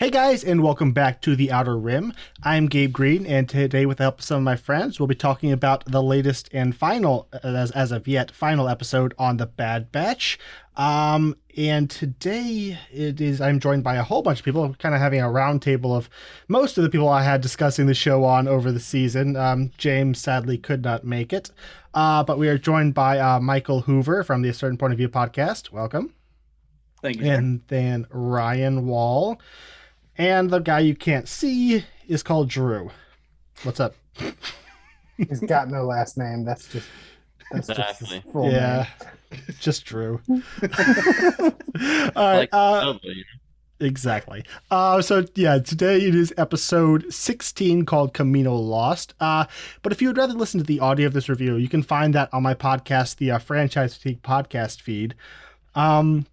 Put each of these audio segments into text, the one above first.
Hey guys, and welcome back to The Outer Rim. I'm Gabe Green, and today, with the help of some of my friends, we'll be talking about the latest and final, as of yet, final episode on The Bad Batch. And today I'm joined by a whole bunch of people, kind of having a roundtable of most of the people I had discussing the show on over the season. James sadly could not make it, but we are joined by Michael Hoover from the A Certain Point of View podcast. Welcome. Thank you, sir. And then Ryan Wall. And the guy you can't see is called Drew. What's up? He's got no last name. That's just his Exactly. full Yeah, name. just Drew. All right. Like nobody. Exactly. So today it is episode 16 called Kamino Lost. But if you would rather listen to the audio of this review, you can find that on my podcast, the Franchise Fatigue podcast feed. And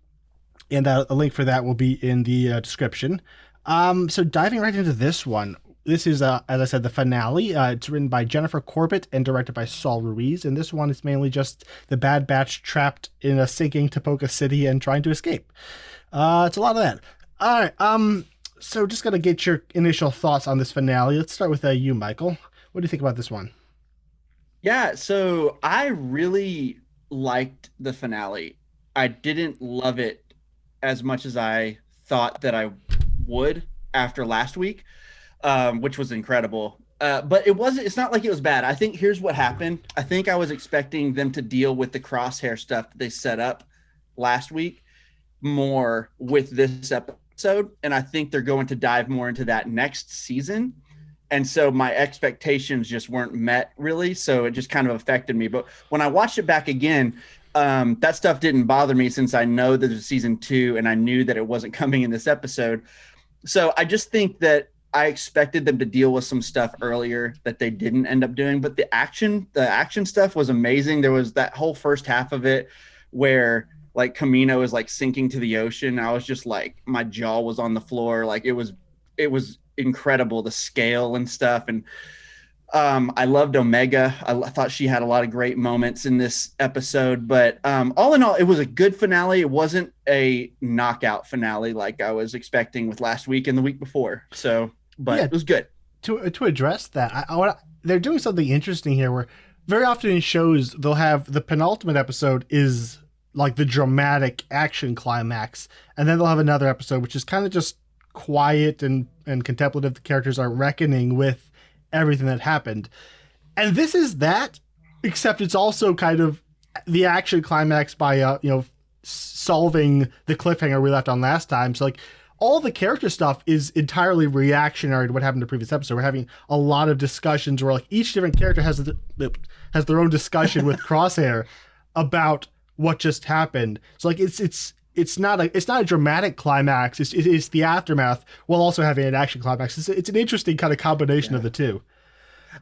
a link for that will be in the description. So diving right into this one, this is, as I said, the finale. It's written by Jennifer Corbett and directed by Saul Ruiz. And this one is mainly just the Bad Batch trapped in a sinking Tapoka City and trying to escape. It's a lot of that. All right. So just got to get your initial thoughts on this finale. Let's start with you, Michael. What do you think about this one? Yeah, so I really liked the finale. I didn't love it as much as I thought that I would after last week, which was incredible. But it's not like it was bad. I think here's what happened. I think I was expecting them to deal with the crosshair stuff that they set up last week more with this episode. And I think they're going to dive more into that next season. And so my expectations just weren't met really. So it just kind of affected me. But when I watched it back again, that stuff didn't bother me since I know that there's season 2 and I knew that it wasn't coming in this episode. So I just think that I expected them to deal with some stuff earlier that they didn't end up doing. But the action stuff was amazing. There was that whole first half of it where like Kamino is like sinking to the ocean. I was just like, my jaw was on the floor. Like it was incredible, the scale and stuff. And I loved Omega. I thought she had a lot of great moments in this episode, but all in all, it was a good finale. It wasn't a knockout finale like I was expecting with last week and the week before. So, but Yeah, it was good. To address that, they're doing something interesting here where very often in shows, they'll have the penultimate episode is like the dramatic action climax, and then they'll have another episode, which is kind of just quiet and contemplative. The characters are reckoning with everything that happened, and this is that, except it's also kind of the action climax by solving the cliffhanger we left on last time. So like all the character stuff is entirely reactionary to what happened in the previous episode. We're having a lot of discussions where like each different character has their own discussion with Crosshair about what just happened. So like it's not a dramatic climax. It's the aftermath while also having an action climax. It's an interesting kind of combination of the two.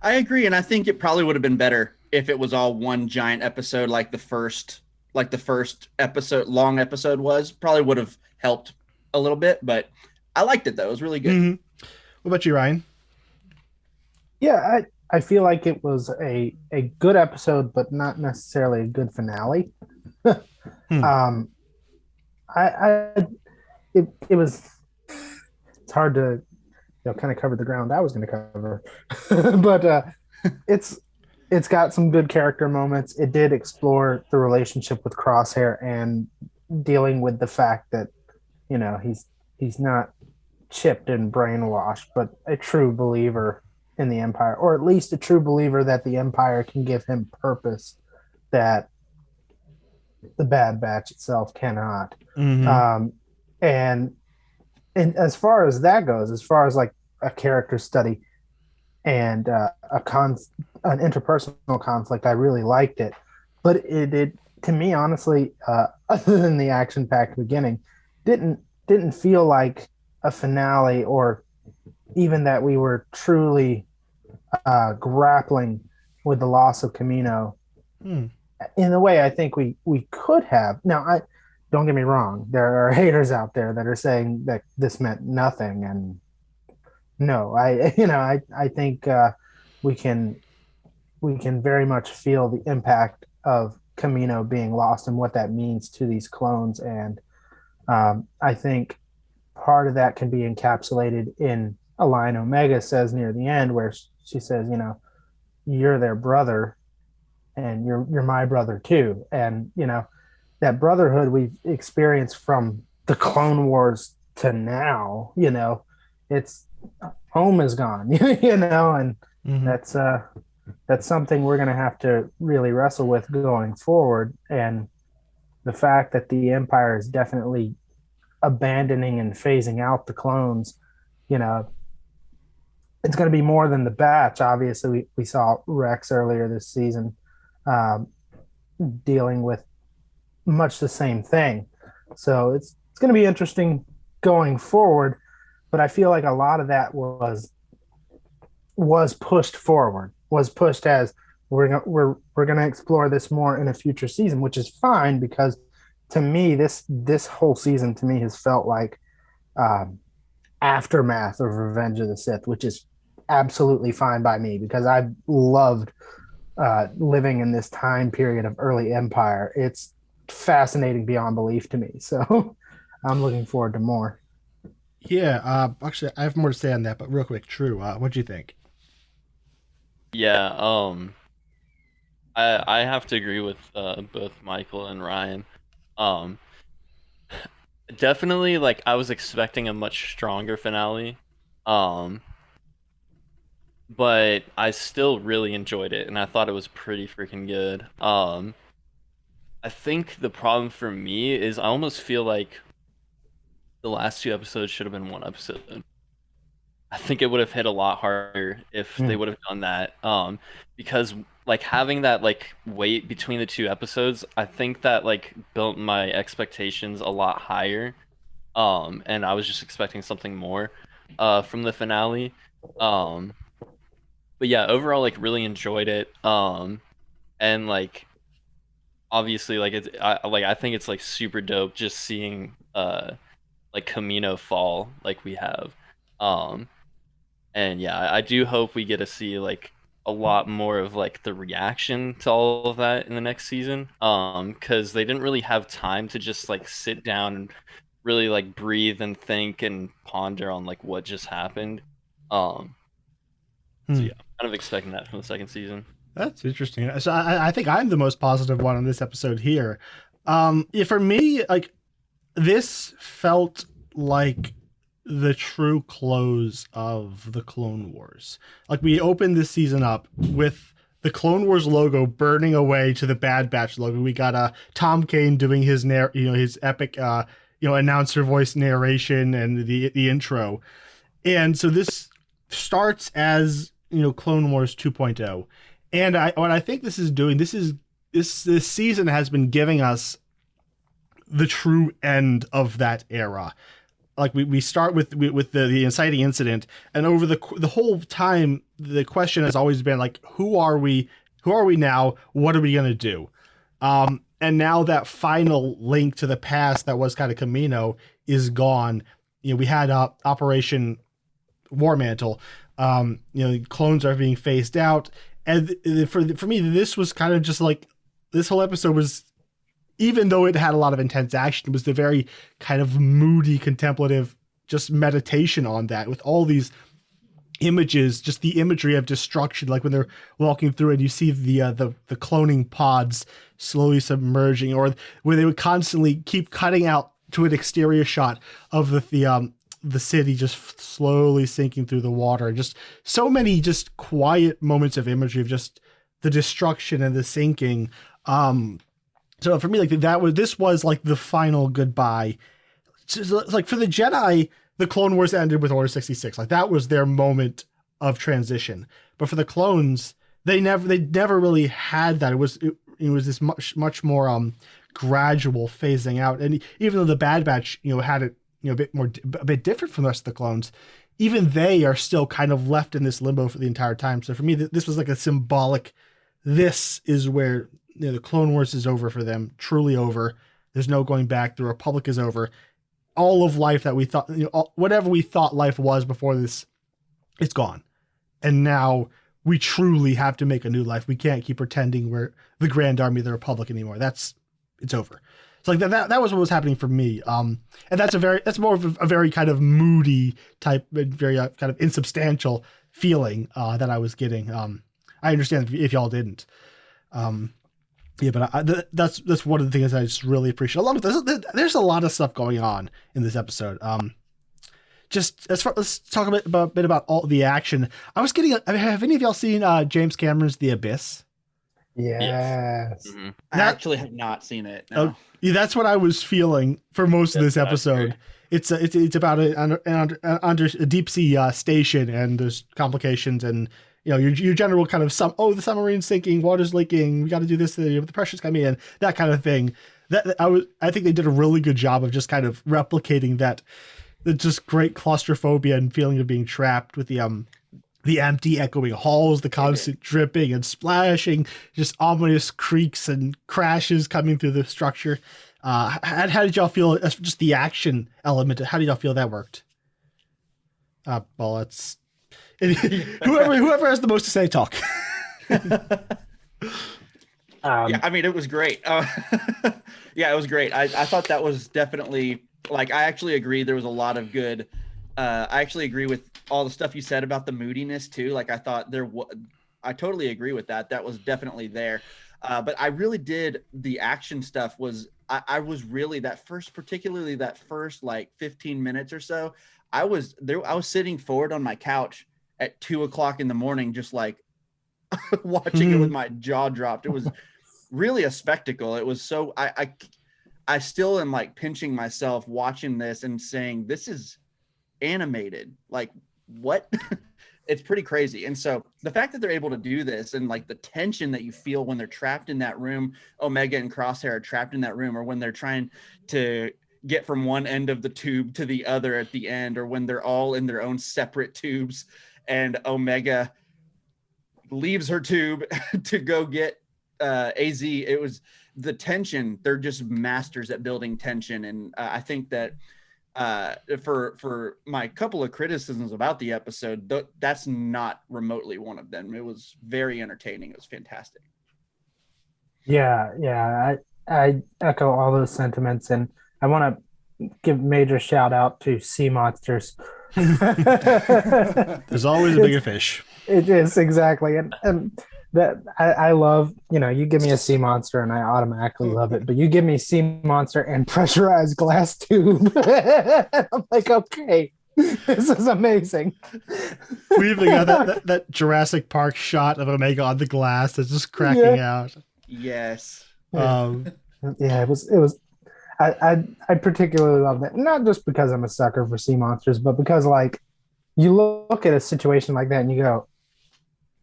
I agree. And I think it probably would have been better if it was all one giant episode like the first long episode was. Probably would have helped a little bit, but I liked it though. It was really good. Mm-hmm. What about you, Ryan? Yeah, I feel like it was a good episode, but not necessarily a good finale. Hmm. It was, it's hard to kind of cover the ground I was going to cover, but it's got some good character moments. It did explore the relationship with Crosshair and dealing with the fact that he's not chipped and brainwashed, but a true believer in the Empire, or at least a true believer that the Empire can give him purpose that the Bad Batch itself cannot. Mm-hmm. And as far as that goes, as far as like a character study and an interpersonal conflict, I really liked it. But it to me, honestly, other than the action-packed beginning, didn't feel like a finale, or even that we were truly grappling with the loss of Kamino in the way I think we could have. Now, I don't get me wrong, there are haters out there that are saying that this meant nothing, and no, I think we can very much feel the impact of Kamino being lost and what that means to these clones. And I think part of that can be encapsulated in a line Omega says near the end, where she says, you know, you're their brother, and you're my brother too. And you know, that brotherhood we've experienced from the Clone Wars to now, you know, it's home is gone, you know, and Mhm. that's something we're going to have to really wrestle with going forward. And the fact that the Empire is definitely abandoning and phasing out the clones, you know, it's going to be more than the batch. Obviously, we saw Rex earlier this season um, dealing with much the same thing. So it's going to be interesting going forward. But I feel like a lot of that was pushed forward, was pushed as we're going to explore this more in a future season, which is fine because to me this whole season to me has felt like um, aftermath of Revenge of the Sith, which is absolutely fine by me because I loved living in this time period of early Empire. It's fascinating beyond belief to me. So I'm looking forward to more. Yeah, actually, I have more to say on that, but real quick, True, what do you think? Yeah, I have to agree with both Michael and Ryan. Um, Definitely, like I was expecting a much stronger finale. Um, but I still really enjoyed it, and I thought it was pretty freaking good. I think the problem for me is I almost feel like the last two episodes should have been one episode. I think it would have hit a lot harder if they would have done that. Because like having that like wait between the two episodes, I think that like built my expectations a lot higher. And I was just expecting something more from the finale. Um, but yeah, overall like really enjoyed it. And like obviously like I think it's like super dope just seeing like Kamino fall like we have. Um and yeah, I do hope we get to see like a lot more of like the reaction to all of that in the next season. Because they didn't really have time to just like sit down and really like breathe and think and ponder on like what just happened. So yeah, I'm kind of expecting that from the second season. That's interesting. So I think I'm the most positive one on this episode here. Yeah, for me, like this felt like the true close of the Clone Wars. Like we opened this season up with the Clone Wars logo burning away to the Bad Batch logo. We got Tom Kane doing his his epic announcer voice narration and the intro. And so this starts as, Clone Wars 2.0. And what I think this is doing, this season has been giving us the true end of that era. Like we start with the inciting incident, and over the whole time, the question has always been like, who are we now? What are we gonna do? And now that final link to the past that was kind of Kamino is gone. We had Operation War Mantle. Clones are being phased out, and for me, this was kind of just like this whole episode was. Even though it had a lot of intense action, it was the very kind of moody, contemplative, just meditation on that with all these images, just the imagery of destruction, like when they're walking through and you see the cloning pods slowly submerging, or where they would constantly keep cutting out to an exterior shot of the city just slowly sinking through the water. Just so many just quiet moments of imagery of just the destruction and the sinking. So for me, like this was like the final goodbye. So, like for the Jedi, the Clone Wars ended with Order 66. Like that was their moment of transition. But for the clones, they never really had that. It was this much more gradual phasing out. And even though the Bad Batch had it a bit different from the rest of the clones, even they are still kind of left in this limbo for the entire time. So for me, this was like a symbolic. This is where. The Clone Wars is over for them, truly over. There's no going back. The Republic is over. All of life that we thought, whatever we thought life was before this, it's gone. And now we truly have to make a new life. We can't keep pretending we're the Grand Army of the Republic anymore. It's over. So like that was what was happening for me. And that's more of a very kind of moody type, very kind of insubstantial feeling that I was getting. I understand if y'all didn't. Yeah, but that's one of the things I just really appreciate. There's a lot of stuff going on in this episode. Let's talk a bit about all the action. Have any of y'all seen James Cameron's The Abyss? Yes. Mm-hmm. I actually have not seen it. No. Yeah, that's what I was feeling for most of this That's episode. It's about under a deep sea station, and there's complications, and your general kind of the submarine's sinking, water's leaking, we got to do this, the pressure's coming in, that kind of thing. I think they did a really good job of just kind of replicating that, the just great claustrophobia and feeling of being trapped with the empty echoing halls, the constant dripping and splashing, just ominous creaks and crashes coming through the structure. How did y'all feel? Just the action element. How did y'all feel that worked? Well, it's whoever has the most to say, talk. Yeah, I mean, it was great. Yeah, it was great. I thought that was definitely, like, I actually agree. There was a lot of good. I actually agree with all the stuff you said about the moodiness too. Like, I thought I totally agree with that. That was definitely there. But I really did, the action stuff was, I was really particularly that first like 15 minutes or so. I was sitting forward on my couch at 2:00 in the morning, just like watching it with my jaw dropped. It was really a spectacle. It was so, I still am like pinching myself watching this and saying, this is animated. Like, what? It's pretty crazy. And so the fact that they're able to do this, and like the tension that you feel when they're trapped in that room, Omega and Crosshair are trapped in that room, or when they're trying to get from one end of the tube to the other at the end, or when they're all in their own separate tubes and Omega leaves her tube to go get AZ. It was the tension. They're just masters at building tension. And I think that for my couple of criticisms about the episode, that's not remotely one of them. It was very entertaining. It was fantastic. Yeah, I echo all those sentiments, and I want to give major shout out to sea monsters. There's always a bigger fish. It is, exactly, and that I love. You give me a sea monster and I automatically love it, but you give me sea monster and pressurized glass tube, I'm like, okay, this is amazing. We even got that Jurassic Park shot of Omega on the glass that's just cracking out. Yes. Yeah, it was. I particularly love that, not just because I'm a sucker for sea monsters, but because, like, you look at a situation like that and you go,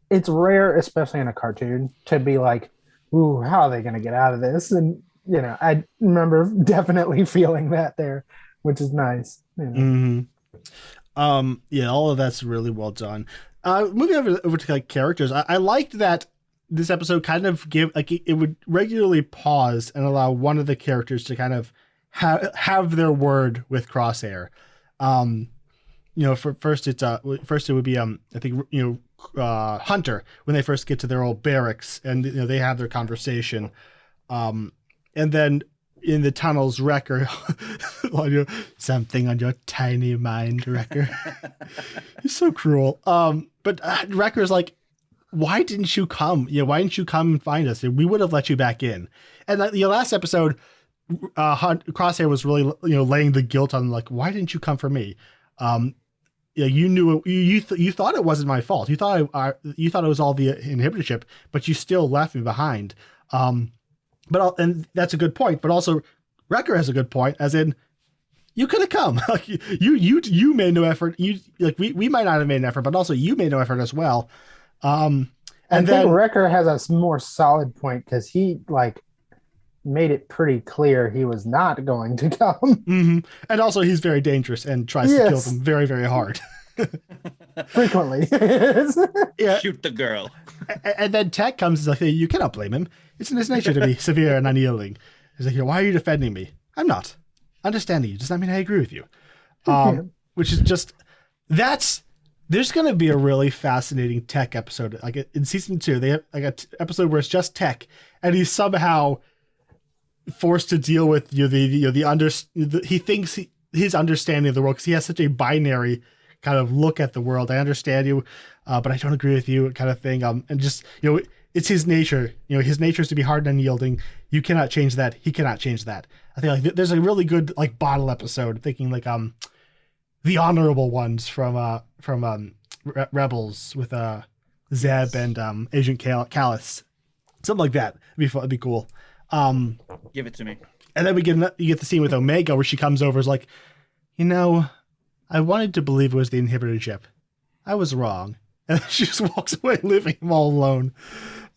it's rare, especially in a cartoon, to be like, ooh, how are they going to get out of this? And, I remember definitely feeling that there, which is nice. Mm-hmm. Yeah, all of that's really well done. Moving over to like characters, I liked that this episode kind of it would regularly pause and allow one of the characters to kind of have their word with Crosshair. First it would be I think Hunter, when they first get to their old barracks, and they have their conversation, and then in the tunnels, Wrecker, something on your tiny mind, Wrecker. He's so cruel. But Wrecker's like, why didn't you come? Why didn't you come and find us? We would have let you back in. And last episode, Crosshair was really laying the guilt on, like, why didn't you come for me? You knew you thought it wasn't my fault. You thought it was all the inhibitorship, but you still left me behind. And that's a good point. But also, Wrecker has a good point, as in, you could have come. Like, you made no effort. We might not have made an effort, but also you made no effort as well. And I think Wrecker has a more solid point, because he made it pretty clear he was not going to come. Mm-hmm. And also, he's very dangerous and tries to kill them very, very hard. Frequently. Yeah. Shoot the girl. And then Tech comes and is like, you cannot blame him. It's in his nature to be severe and unyielding. He's like, why are you defending me? I'm not. Understanding you does not mean I agree with you. Which is just, there's going to be a really fascinating Tech episode. Like in season 2, they have like an episode where it's just Tech, and he's somehow forced to deal with he thinks his understanding of the world, because he has such a binary kind of look at the world. I understand you, but I don't agree with you, kind of thing. And just, it's his nature. His nature is to be hard and unyielding. You cannot change that. He cannot change that. I think like there's a really good like bottle episode, thinking like the honorable ones from Rebels with Zeb and Agent Callus, something like that. It'd be fun. It'd be cool. Give it to me. And then you get the scene with Omega where she comes over, is like, I wanted to believe it was the inhibitor chip. I was wrong. And then she just walks away, leaving him all alone.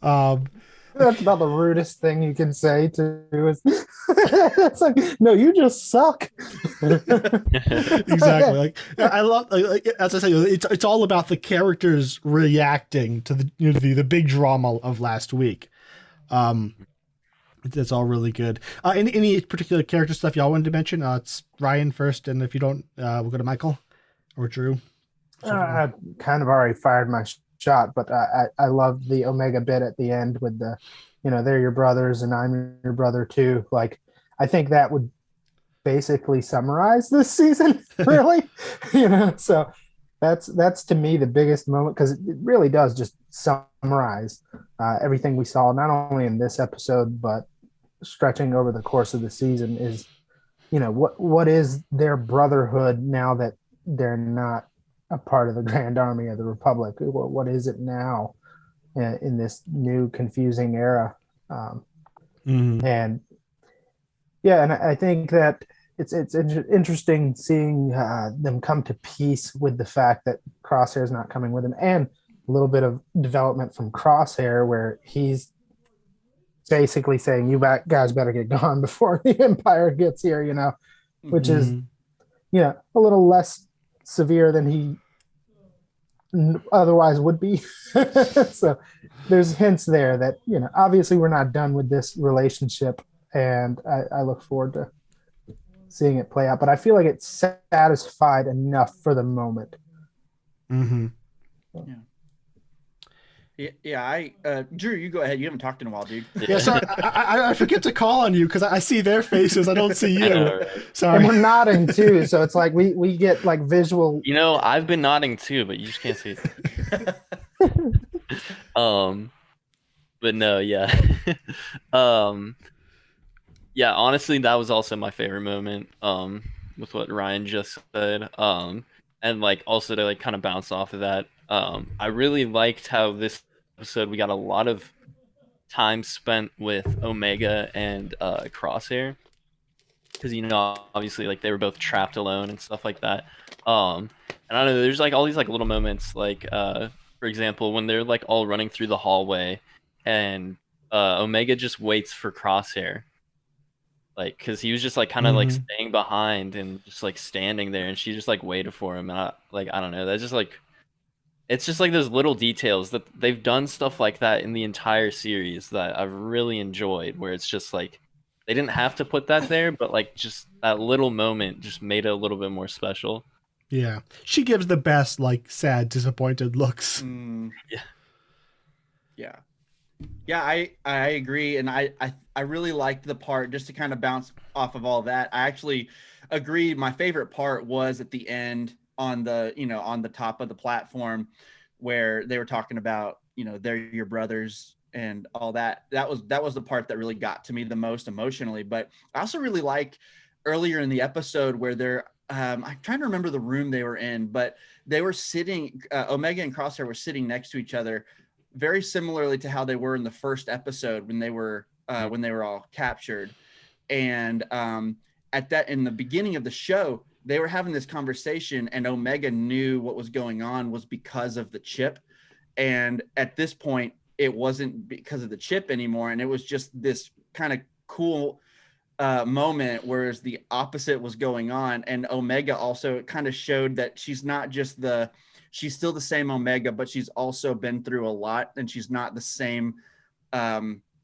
That's about the rudest thing you can say to us. It's like, no, you just suck. Exactly. Like, I love, like, as I say, it's all about the characters reacting to the big drama of last week. That's all really good. Any particular character stuff y'all wanted to mention? It's Ryan first, and if you don't, we'll go to Michael or Drew. I kind of already fired my shot, but I love the Omega bit at the end with the, they're your brothers and I'm your brother too. Like, I think that would basically summarize this season, really. So that's to me the biggest moment, because it really does just summarize everything we saw, not only in this episode but stretching over the course of the season. Is what is their brotherhood now that they're not a part of the Grand Army of the Republic? What is it now in this new confusing era? And I think that it's interesting seeing them come to peace with the fact that Crosshair's not coming with him, and a little bit of development from Crosshair where he's basically saying, you guys better get gone before the Empire gets here, which is a little less severe than he otherwise would be. So there's hints there that, obviously we're not done with this relationship, and I look forward to seeing it play out, but I feel like it's satisfied enough for the moment. Yeah. Drew, you go ahead. You haven't talked in a while, dude. Yeah, sorry. I forget to call on you because I see their faces. I don't see you. Sorry. And we're nodding too, so it's like we get like visual. I've been nodding too, but you just can't see it. But no, yeah. Yeah, honestly, that was also my favorite moment. With what Ryan just said. And like also to like kind of bounce off of that. I really liked how this episode we got a lot of time spent with Omega and Crosshair, because obviously like they were both trapped alone and stuff like that. And I don't know, there's like all these like little moments, like for example when they're like all running through the hallway and Omega just waits for Crosshair, like because he was just like kind of like staying behind and just like standing there, and she just like waited for him, and I don't know, that's just like, it's just like those little details that they've done stuff like that in the entire series that I've really enjoyed, where it's just like they didn't have to put that there, but like just that little moment just made it a little bit more special. Yeah, she gives the best like sad, disappointed looks. Yeah, I agree, and I really liked the part, just to kind of bounce off of all that. I actually agree. My favorite part was at the end, on the on the top of the platform, where they were talking about they're your brothers and all that. That was the part that really got to me the most emotionally. But I also really like earlier in the episode where they're I'm trying to remember the room they were in, but they were sitting, Omega and Crosshair were sitting next to each other, very similarly to how they were in the first episode when they were all captured. And in the beginning of the show, they were having this conversation, and Omega knew what was going on was because of the chip. And at this point, it wasn't because of the chip anymore. And it was just this kind of cool moment, whereas the opposite was going on. And Omega also kind of showed that she's still the same Omega, but she's also been through a lot, and she's not the same.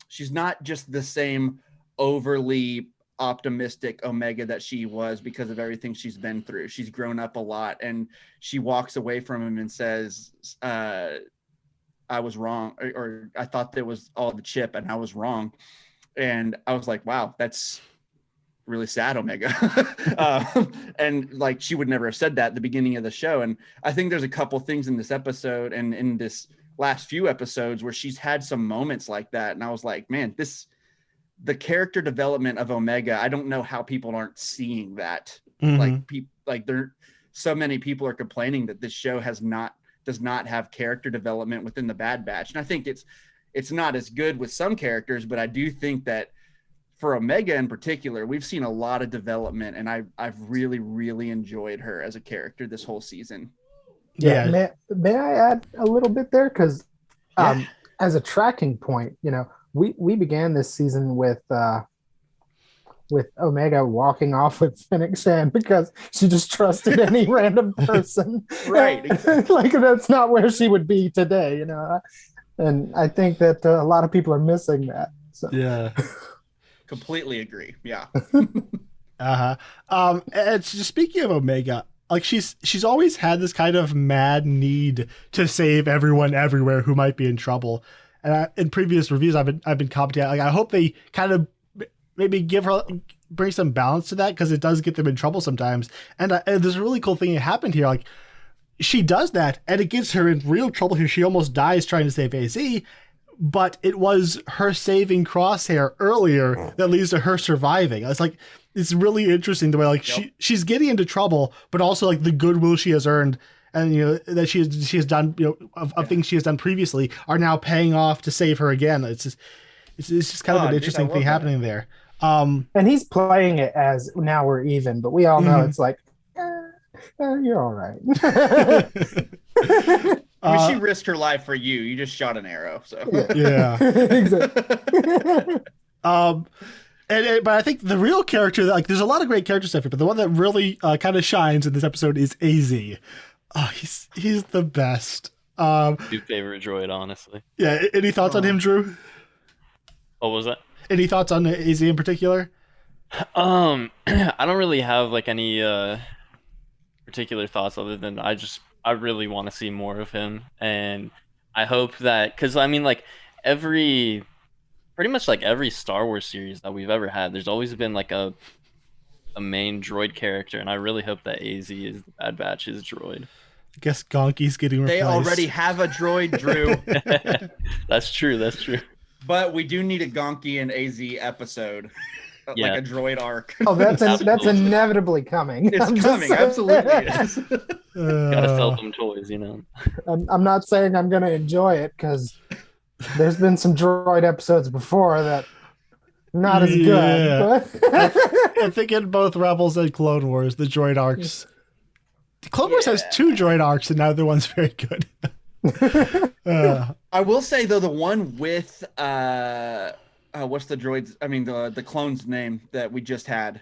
She's not just the same overly optimistic Omega that she was because of everything she's been through. She's grown up a lot, and she walks away from him and says, I was wrong, or I thought there was all the chip and I was wrong. And I was like, wow, that's really sad, Omega. And like, she would never have said that at the beginning of the show. And I think there's a couple things in this episode and in this last few episodes where she's had some moments like that. And I was like, man, the character development of Omega, I don't know how people aren't seeing that. So many people are complaining that this show does not have character development within the Bad Batch. And I think it's not as good with some characters, but I do think that for Omega in particular, we've seen a lot of development, and I've really, really enjoyed her as a character this whole season. Yeah. May I add a little bit there? Because as a tracking point, we began this season with Omega walking off with Fennec Shan because she just trusted any random person. Right. Exactly. Like, that's not where she would be today, And I think that a lot of people are missing that. So. Yeah. Completely agree. Yeah. And just speaking of Omega, like she's always had this kind of mad need to save everyone everywhere who might be in trouble. And in previous reviews, I've been commenting, like, I hope they kind of maybe bring some balance to that, because it does get them in trouble sometimes. And there's a really cool thing that happened here. Like, she does that, and it gets her in real trouble here. She almost dies trying to save AZ, but it was her saving Crosshair earlier that leads to her surviving. It's really interesting the way, like, she's getting into trouble, but also like the goodwill she has earned, and that she has done, of things she has done previously are now paying off to save her again. It's just kind of an interesting thing happening there. And he's playing it as now we're even, but we all know it's like, you're all right. I mean, she risked her life for you. You just shot an arrow, so yeah. Exactly. But I think the real character, like, there's a lot of great character stuff here, but the one that really kind of shines in this episode is AZ. Oh, he's the best. New favorite droid, honestly. Yeah. Any thoughts on him, Drew? What was that? Any thoughts on AZ in particular? I don't really have like any particular thoughts other than I really want to see more of him, and I hope that, because I mean, like, pretty much like every Star Wars series that we've ever had, there's always been like a main droid character, and I really hope that AZ is the Bad Batch's droid. I guess Gonki's getting replaced. They already have a droid, Drew. That's true. But we do need a Gonki and AZ episode, like a droid arc. Oh, that's inevitably coming. It's coming, absolutely. It is. Gotta sell them toys, I'm not saying I'm gonna enjoy it, because there's been some droid episodes before that not as good. But I think in both Rebels and Clone Wars, the droid arcs. Clone Wars has 2 droid arcs, and neither one's very good. I will say, though, the one with what's the droid's? I mean, the clone's name that we just had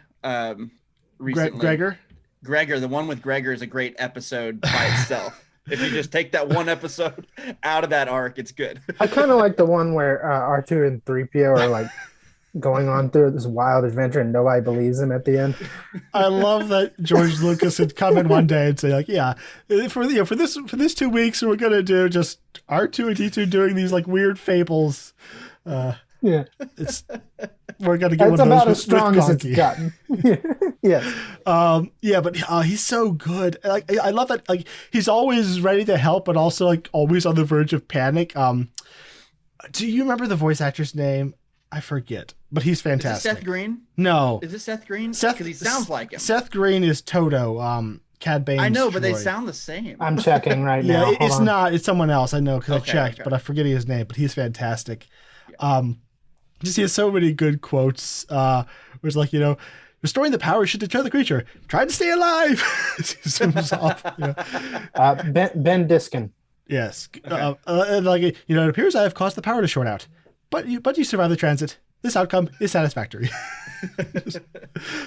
recently. Gregor. The one with Gregor is a great episode by itself. If you just take that one episode out of that arc, it's good. I kind of like the one where R2 and 3PO are like going on through this wild adventure and nobody believes him at the end. I love that George Lucas would come in one day and say, like, yeah, for this 2 weeks we're gonna do just R2 and D2 doing these like weird fables. Yeah, we're gonna get it's one about of those as strong as it's gotten. Yeah. But he's so good. Like, I love that. Like, he's always ready to help, but also like always on the verge of panic. Do you remember the voice actor's name? I forget, but he's fantastic. Is it Seth Green? No. Is it Seth Green? Seth, because he sounds like him. Seth Green is Toto. Cad Bane's I know, but they droid. Sound the same. I'm checking right now. Yeah, it's not. It's someone else. I know because I checked, okay. but I'm forgetting his name. But he's fantastic. Just he has so many good quotes. Where it's like, restoring the power should deter the creature. Try to stay alive. Ben Diskin. Yes. Okay. It appears I have caused the power to short out, but you survive the transit. This outcome is satisfactory.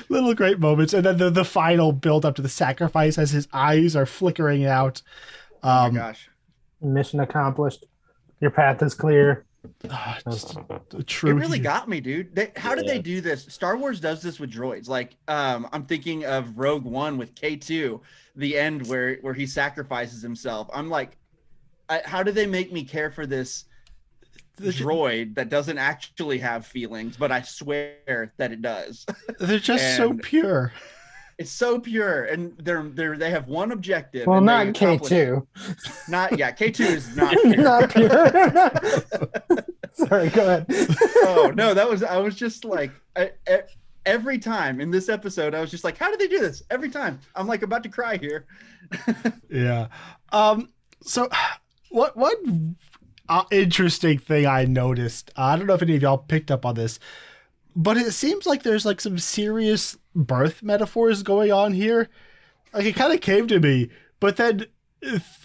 Little great moments, and then the final build up to the sacrifice as his eyes are flickering out. Oh my gosh! Mission accomplished. Your path is clear. True. It really got me, dude. How did they do this? Star Wars does this with droids. Like, I'm thinking of Rogue One with K2, the end where he sacrifices himself. I'm like, how do they make me care for this droid that doesn't actually have feelings, but I swear that it does. They're just so And pure. it's so pure, and they have one objective. Well, and not they accomplish it. K2. K2 is not pure. Not pure. Sorry, go ahead. Oh no, I was just like every time in this episode, I was just like, how did they do this? Every time I'm like about to cry here. Yeah. So what interesting thing I noticed, I don't know if any of y'all picked up on this, but it seems like there's like some serious birth metaphors going on here. Like it kind of came to me, but then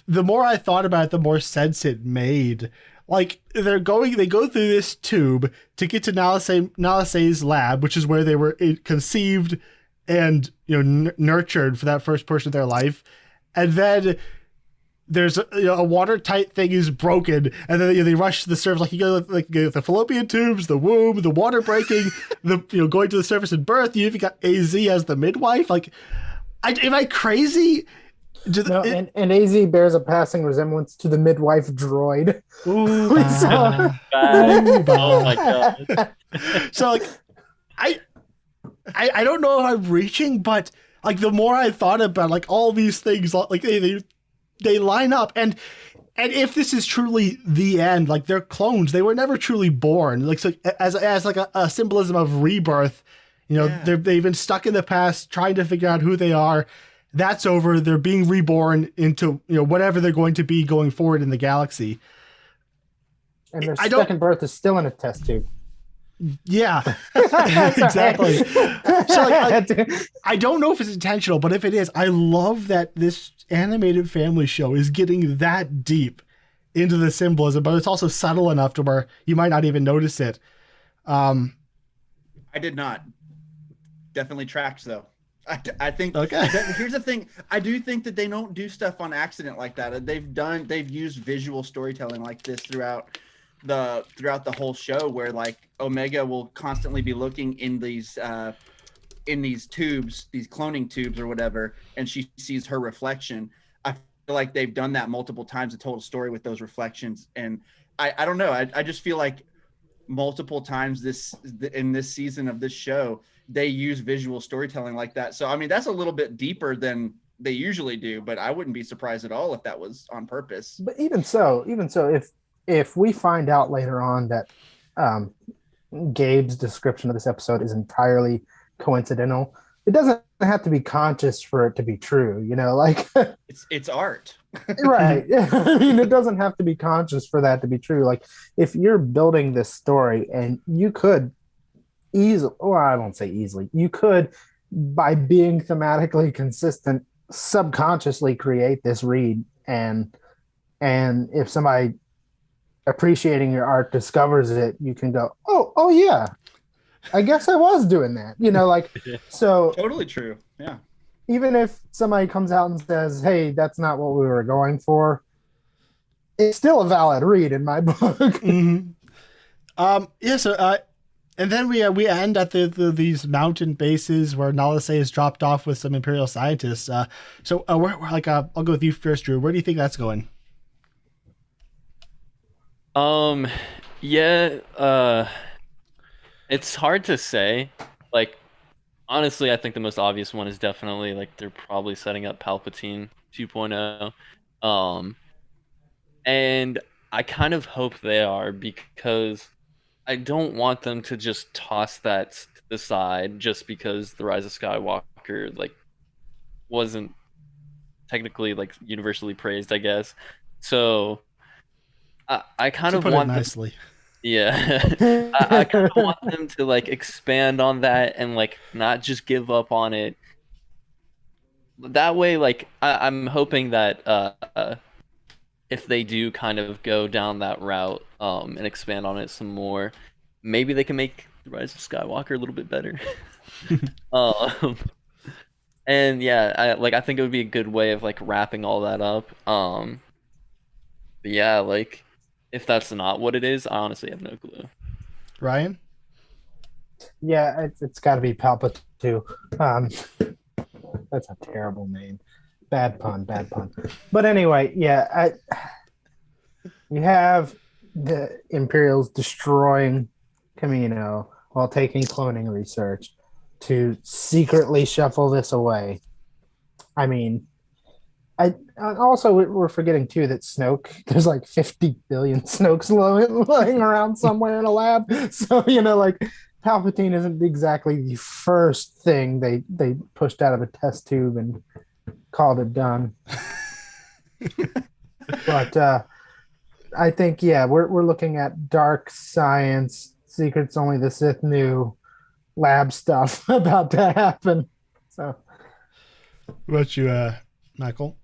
the more I thought about it, the more sense it made. Like they go through this tube to get to Nalise's lab, which is where they were conceived and nurtured for that first portion of their life, and then there's a watertight thing is broken, and then they rush to the surface. Like you go the fallopian tubes, the womb, the water breaking, the going to the surface and birth. You even got AZ as the midwife. Like, am I crazy? And AZ bears a passing resemblance to the midwife droid. Ooh, We saw. Oh my god. So like, I don't know if I'm reaching, but like the more I thought about like all these things, like they line up, and if this is truly the end, like they're clones, they were never truly born. Like so as like a symbolism of rebirth, they've been stuck in the past trying to figure out who they are. That's over. They're being reborn into whatever they're going to be going forward in the galaxy. And their second birth is still in a test tube. Yeah, exactly. So like, I don't know if it's intentional, but if it is, I love that this animated family show is getting that deep into the symbolism, but it's also subtle enough to where you might not even notice it. I did not. Definitely tracks though. I think here's the thing. I do think that they don't do stuff on accident like that. They've used visual storytelling like this throughout the whole show, where like Omega will constantly be looking in these tubes, these cloning tubes or whatever, and she sees her reflection. I feel like they've done that multiple times and told a story with those reflections, and I don't know. I just feel like multiple times in this season of this show, they use visual storytelling like that. So I mean, that's a little bit deeper than they usually do, but I wouldn't be surprised at all if that was on purpose. But even so, if we find out later on that Gabe's description of this episode is entirely coincidental, it doesn't have to be conscious for it to be true. Like it's art. Right. I mean, it doesn't have to be conscious for that to be true. Like if you're building this story, and you could easily, well, I won't say easily, you could, by being thematically consistent, subconsciously create this read, and if somebody appreciating your art discovers it, you can go, oh yeah, I guess I was doing that. So Totally true. Yeah. Even if somebody comes out and says, hey, that's not what we were going for, it's still a valid read in my book. Mm-hmm. And then we end at these mountain bases where Nalise is dropped off with some Imperial scientists. So we're like, I'll go with you first, Drew. Where do you think that's going? It's hard to say. Like, honestly, I think the most obvious one is definitely like they're probably setting up Palpatine 2.0. And I kind of hope they are, because I don't want them to just toss that to the side just because The Rise of Skywalker like wasn't technically like universally praised, I guess. So I kind of want nicely. I kind of want them to like expand on that and like not just give up on it. That way, like I'm hoping that if they do kind of go down that route and expand on it some more, maybe they can make The Rise of Skywalker a little bit better. And yeah, I think it would be a good way of like wrapping all that up. But yeah, like if that's not what it is, I honestly have no clue. Ryan? Yeah, it's got to be Palpatine too. That's a terrible name. Bad pun. But anyway, yeah, you have the Imperials destroying Kamino while taking cloning research to secretly shuffle this away. I mean, I also we're forgetting too that Snoke, there's like 50 billion Snokes lying around somewhere in a lab. So like Palpatine isn't exactly the first thing they pushed out of a test tube and called it done. But I think we're looking at dark science, secrets only the Sith knew, lab stuff about to happen. So, What about you, Michael?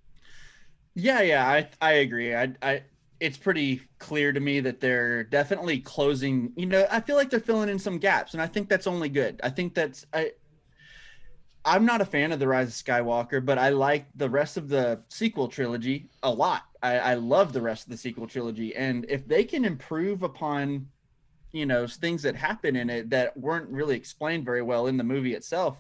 I agree. I it's pretty clear to me that they're definitely closing. I feel like they're filling in some gaps, and I think that's only good. I think I'm not a fan of The Rise of Skywalker, but I like the rest of the sequel trilogy a lot. I love the rest of the sequel trilogy. And if they can improve upon, things that happen in it that weren't really explained very well in the movie itself,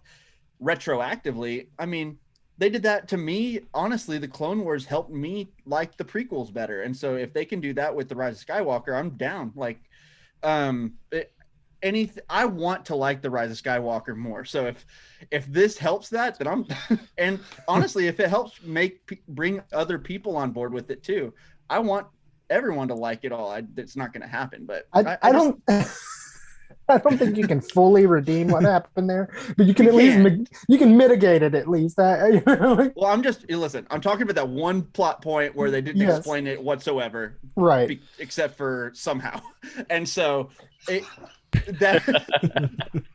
retroactively, I mean, they did that to me. Honestly, the Clone Wars helped me like the prequels better. And so if they can do that with The Rise of Skywalker, I'm down. Like, I want to like The Rise of Skywalker more. So if this helps that, then I'm and honestly, if it helps bring other people on board with it too, I want everyone to like it all. It's not going to happen, but I don't I don't think you can fully redeem what happened there, but you can at least you can mitigate it at least. Well, I'm talking about that one plot point where they didn't explain it whatsoever, right? Except for somehow, and so that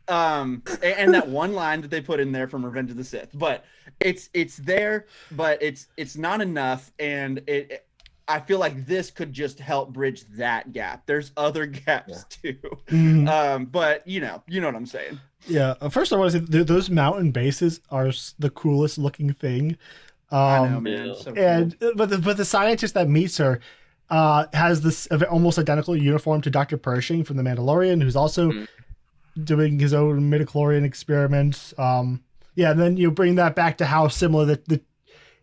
and that one line that they put in there from Revenge of the Sith, but it's there, but it's not enough, and I feel like this could just help bridge that gap. There's other gaps too. Mm-hmm. But you know what I'm saying. Yeah. First, I want to say those mountain bases are the coolest looking thing. I know, man. So and cool. but the scientist that meets her has this almost identical uniform to Dr. Pershing from The Mandalorian, who's also doing his own midichlorian experiment. And then you bring that back to how similar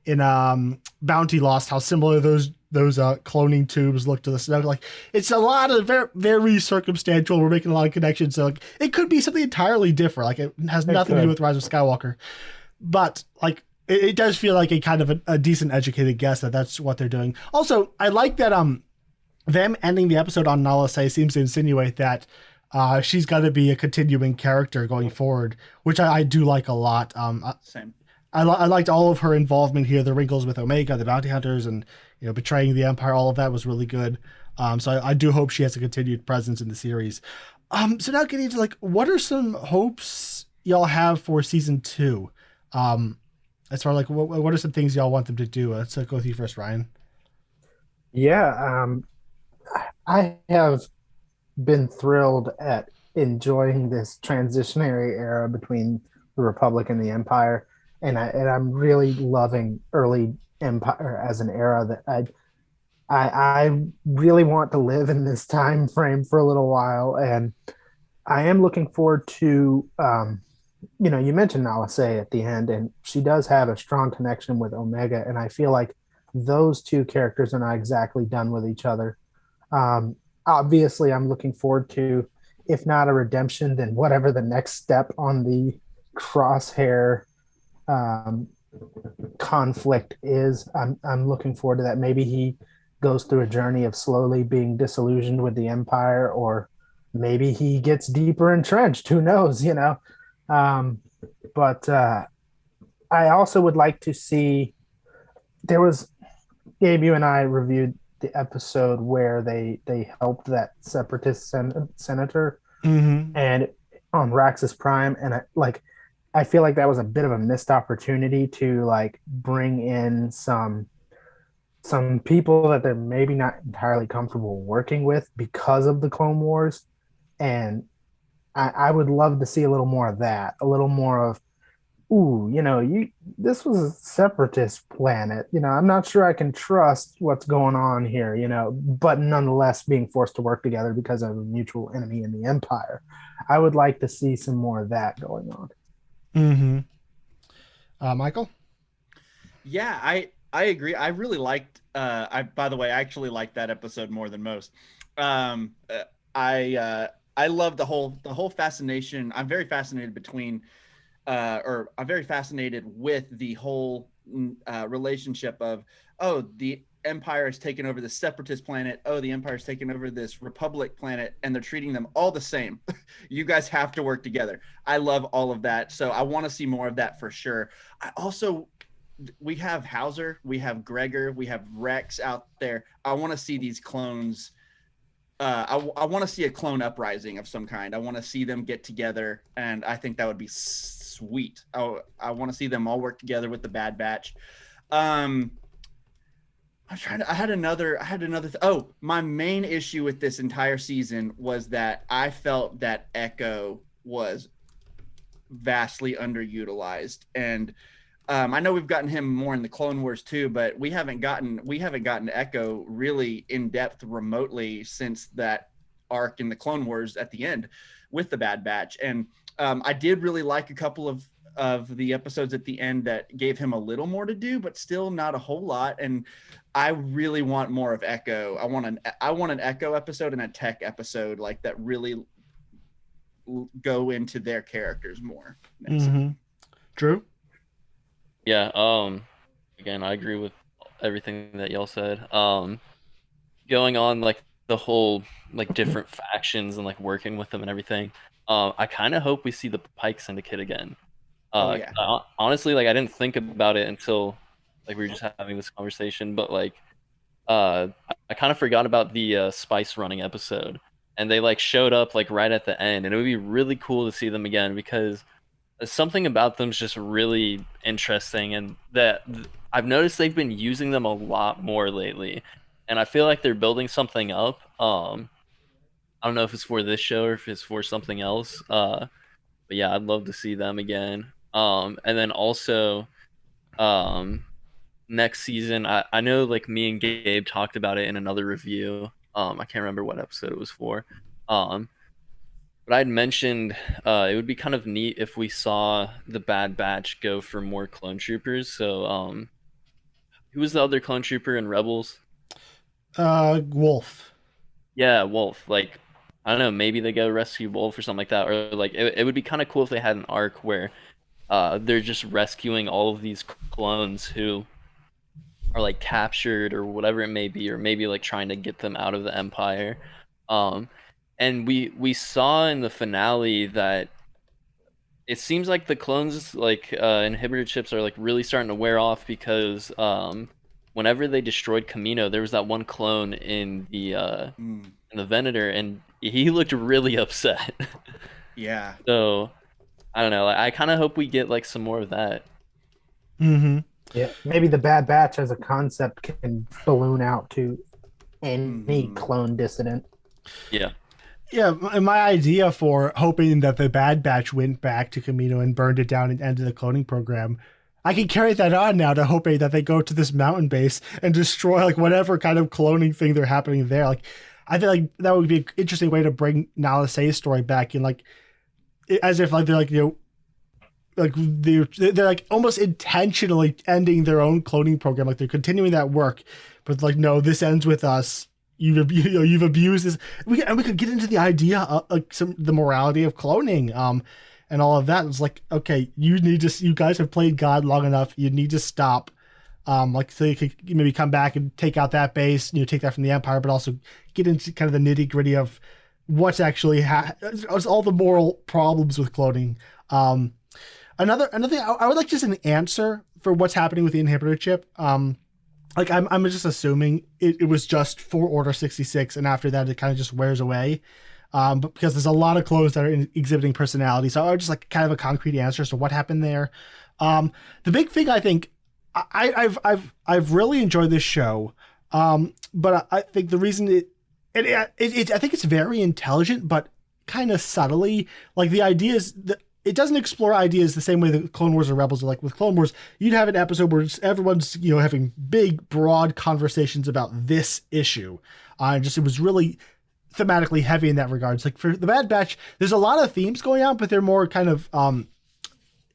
in Bounty Lost, how similar those cloning tubes look to the Snoke. Like, it's a lot of very, very circumstantial. We're making a lot of connections. So like, it could be something entirely different. Like, it has nothing to do with Rise of Skywalker, but like, it does feel like a kind of a decent educated guess that that's what they're doing. Also, I like that them ending the episode on Nala Se seems to insinuate that she's got to be a continuing character going forward, which I do like a lot. Same. I liked all of her involvement here. The wrinkles with Omega, the bounty hunters, and betraying the Empire. All of that was really good. So I do hope she has a continued presence in the series. So now getting into what are some hopes y'all have for season 2? As far as what are some things y'all want them to do? Let's go with you first, Ryan. Yeah, I have been thrilled at enjoying this transitionary era between the Republic and the Empire, and I'm really loving early Empire as an era that I really want to live in this time frame for a little while, and I am looking forward to you mentioned Nala Se at the end, and she does have a strong connection with Omega, and I feel like those two characters are not exactly done with each other. Obviously, I'm looking forward to, if not a redemption, then whatever the next step on the Crosshair conflict is. I'm looking forward to that. Maybe he goes through a journey of slowly being disillusioned with the Empire, or maybe he gets deeper entrenched. Who knows? But I also would like to see. There was Gabe, you and I reviewed the episode where they helped that separatist senator and on Raxus Prime, and I feel like that was a bit of a missed opportunity to bring in some people that they're maybe not entirely comfortable working with because of the Clone Wars, and I would love to see a little more of that, a little more of, this was a separatist planet. I'm not sure I can trust what's going on here, but nonetheless being forced to work together because of a mutual enemy in the Empire. I would like to see some more of that going on. Michael? Yeah, I agree. I really liked. By the way, I actually liked that episode more than most. Um, uh, I love the whole fascination. I'm very fascinated I'm very fascinated with the whole relationship of, oh, the Empire has taken over the Separatist planet. Oh, the Empire's taken over this Republic planet, and they're treating them all the same. You guys have to work together. I love all of that, so I want to see more of that for sure. I also we have Hauser, we have Gregor, we have Rex out there. I want to see these clones. I want to see a clone uprising of some kind. I want to see them get together, and I think that would be sweet. I want to see them all work together with the Bad Batch. I had another. Oh, my main issue with this entire season was that I felt that Echo was vastly underutilized, and I know we've gotten him more in the Clone Wars too, but we haven't gotten Echo really in depth remotely since that arc in the Clone Wars at the end with the Bad Batch. And I did really like a couple of the episodes at the end that gave him a little more to do, but still not a whole lot. And I really want more of Echo. I want an Echo episode and a Tech episode like that really go into their characters more. Drew? Yeah, again, I agree with everything that y'all said. Going on like the whole like different factions and like working with them and everything. I kind of hope we see the Pike Syndicate again. Yeah. Honestly, like I didn't think about it until like we were just having this conversation, but like I kind of forgot about the spice running episode, and they like showed up like right at the end, and it would be really cool to see them again because something about them's just really interesting, and that I've noticed they've been using them a lot more lately, and I feel like they're building something up. I don't know if it's for this show or if it's for something else. But yeah, I'd love to see them again. And then also, next season, I know like me and Gabe talked about it in another review. I can't remember what episode it was for. But I'd mentioned it would be kind of neat if we saw the Bad Batch go for more clone troopers. So, who was the other clone trooper in Rebels? Wolf. Yeah, Wolf. Like, I don't know, maybe they go rescue Wolf or something like that. Or like, it would be kind of cool if they had an arc where they're just rescuing all of these clones who are like captured or whatever it may be, or maybe like trying to get them out of the Empire. And we saw in the finale that it seems like the clones like inhibitor chips are like really starting to wear off because whenever they destroyed Kamino, there was that one clone in the Venator, and he looked really upset. Yeah. So I don't know. Like, I kind of hope we get like some more of that. Mm-hmm. Yeah, maybe the Bad Batch as a concept can balloon out to any clone dissident. Yeah. Yeah, my idea for hoping that the Bad Batch went back to Kamino and burned it down and ended the cloning program, I can carry that on now to hoping that they go to this mountain base and destroy like whatever kind of cloning thing they're happening there. Like, I feel like that would be an interesting way to bring Nala Se's story back in, like, as if like they're like, you know, like they're like almost intentionally ending their own cloning program, like they're continuing that work, but like, no, this ends with us. You've abused this. We could get into the idea of like the morality of cloning, and all of that. It's like, okay, you guys have played God long enough. You need to stop. Like, so you could maybe come back and take out that base, you know, take that from the Empire, but also get into kind of the nitty gritty of what's actually all the moral problems with cloning. Another thing, I would like just an answer for what's happening with the inhibitor chip. Like, I'm just assuming it was just for Order 66, and after that it kind of just wears away. But because there's a lot of clones that are exhibiting personality, so I would just like kind of a concrete answer as to what happened there. The big thing, I think, I've really enjoyed this show, but I think the reason I think it's very intelligent, but kind of subtly. Like, the ideas that it doesn't explore ideas the same way that Clone Wars or Rebels are. Like, with Clone Wars, you'd have an episode where everyone's, you know, having big, broad conversations about this issue. It was really thematically heavy in that regard. It's like for the Bad Batch, there's a lot of themes going on, but they're more kind of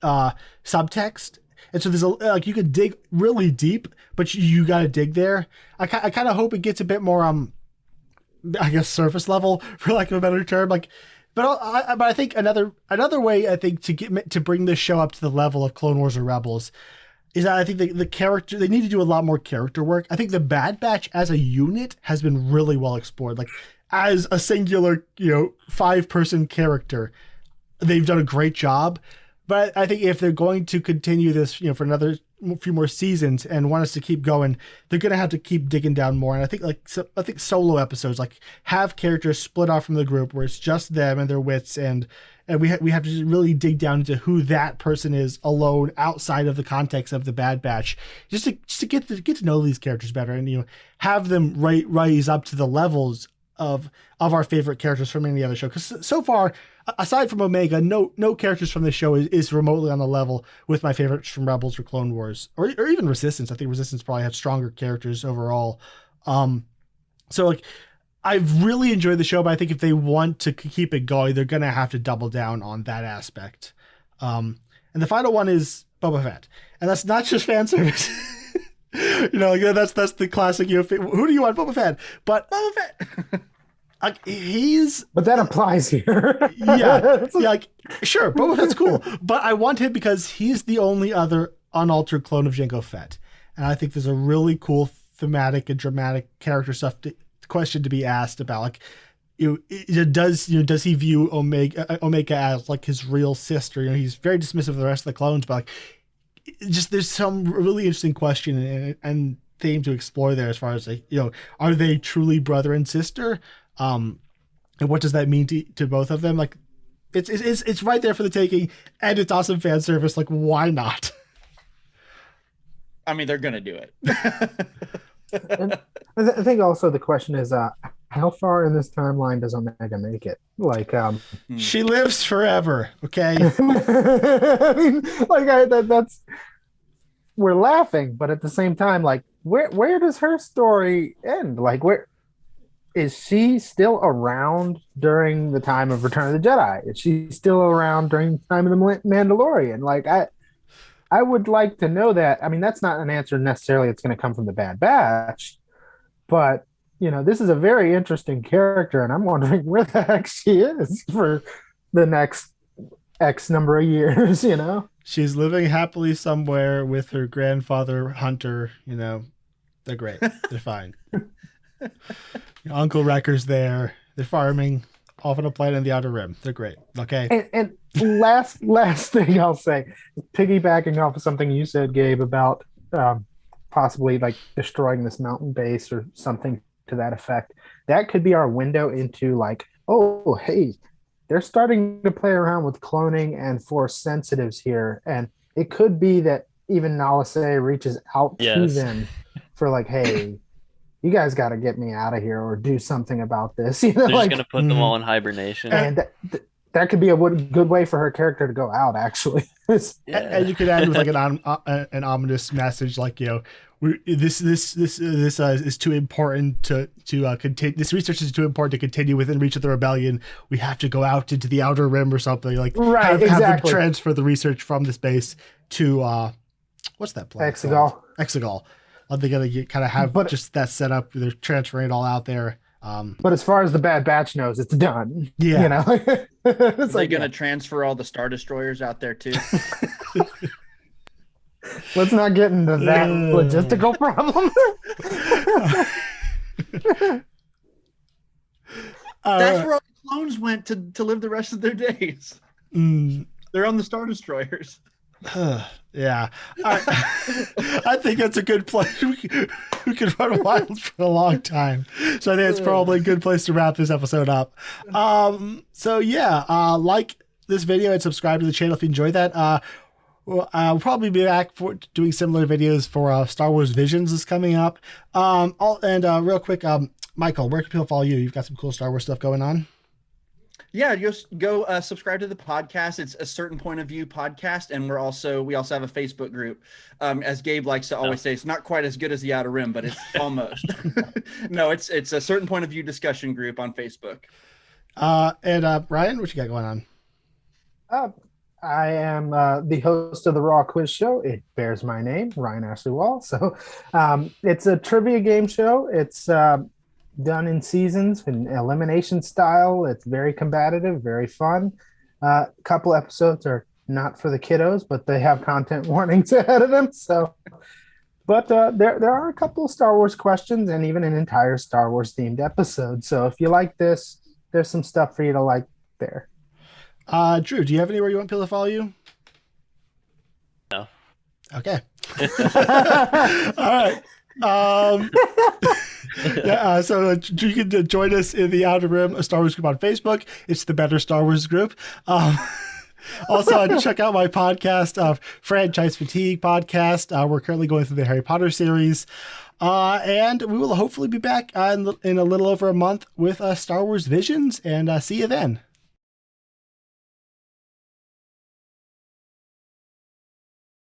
subtext. and so there's like you could dig really deep, but you got to dig there. I kind of hope it gets a bit more I guess surface level, for lack of a better term. Like, but I think another way I think to bring this show up to the level of Clone Wars or Rebels is that I think the character, they need to do a lot more character work. I think the Bad Batch as a unit has been really well explored. Like as a singular, 5-person character, they've done a great job. But I think if they're going to continue this, for another few more seasons and want us to keep going, they're going to have to keep digging down more. And I think solo episodes, like have characters split off from the group where it's just them and their wits, and we have to really dig down into who that person is alone outside of the context of the Bad Batch, just to get to know these characters better, and have them rise up to the levels of our favorite characters from any other show. Because so far, aside from Omega, no characters from this show is remotely on the level with my favorites from Rebels or Clone Wars or even Resistance. I think Resistance probably had stronger characters overall. So like, I've really enjoyed the show, but I think if they want to keep it going, they're going to have to double down on that aspect. And the final one is Boba Fett. And that's not just fan service. That's the classic, who do you want, Boba Fett? But Boba Fett. But that applies here. Sure, Boba Fett's cool. But I want him because he's the only other unaltered clone of Jango Fett. And I think there's a really cool thematic and dramatic character stuff question to be asked about, like, does he view Omega as like his real sister? He's very dismissive of the rest of the clones, but like, just there's some really interesting question and theme to explore there as far as like, are they truly brother and sister? And what does that mean to both of them? Like, it's right there for the taking, and it's awesome fan service. Like, why not? I mean, they're gonna do it. And I think also the question is, how far in this timeline does Omega make it? Like, she lives forever. Okay. I mean, like that's, we're laughing, but at the same time, like, where does her story end? Like, where is she still around during the time of Return of the Jedi? Is she still around during the time of the Mandalorian? Like, I would like to know that. I mean, that's not an answer necessarily it's going to come from the Bad Batch, but this is a very interesting character, and I'm wondering where the heck she is for the next X number of years. She's living happily somewhere with her grandfather Hunter. They're great. They're fine. Uncle Wrecker's there. They're farming off on a planet in the Outer Rim. They're great. Okay. And last thing I'll say, piggybacking off of something you said, Gabe, about possibly like destroying this mountain base or something to that effect. That could be our window into like, oh, hey, they're starting to play around with cloning and force sensitives here. And it could be that even Nala Se reaches out to them for like, hey, you guys got to get me out of here or do something about this. They're just going to put them all in hibernation. And that could be a good way for her character to go out, actually. And you could add with like an ominous message, like, this is too important to continue. This research is too important to continue within reach of the rebellion. We have to go out into the Outer Rim or something. Like, have them transfer the research from this base to what's that planet? Exegol. They gotta kind of have just that set up. They're transferring it all out there. But as far as the Bad Batch knows, it's done. Yeah. It's like gonna transfer all the Star Destroyers out there too. Let's not get into that logistical problem. That's where all the clones went to live the rest of their days. They're on the Star Destroyers. Yeah, I think that's a good place. We could run wild for a long time, so I think it's probably a good place to wrap this episode up. So yeah, like this video and subscribe to the channel if you enjoyed that. We'll probably be back for doing similar videos for Star Wars Visions is coming up. Real quick, Michael, where can people follow you? You've got some cool Star Wars stuff going on. Yeah, just go subscribe to the podcast. It's a Certain Point of View podcast, and we also have a Facebook group. As Gabe likes to always say, it's not quite as good as the Outer Rim, but it's almost. No, it's a Certain Point of View discussion group on Facebook. And Ryan, what you got going on? I am the host of the Raw Quiz Show. It bears my name, Ryan Ashley Wall. So it's a trivia game show. It's done in seasons in elimination style. It's very combative, very fun. A couple episodes are not for the kiddos, but they have content warnings ahead of them. So, but there are a couple of Star Wars questions and even an entire Star Wars themed episode. So if you like this, there's some stuff for you to like there. Drew, do you have anywhere you want people to follow you? No. Okay. All right. Yeah, so you can join us in the Outer Rim Star Wars group on Facebook. It's the Better Star Wars group. Also, check out my podcast, Franchise Fatigue podcast. We're currently going through the Harry Potter series. And we will hopefully be back in a little over a month with Star Wars Visions. And see you then.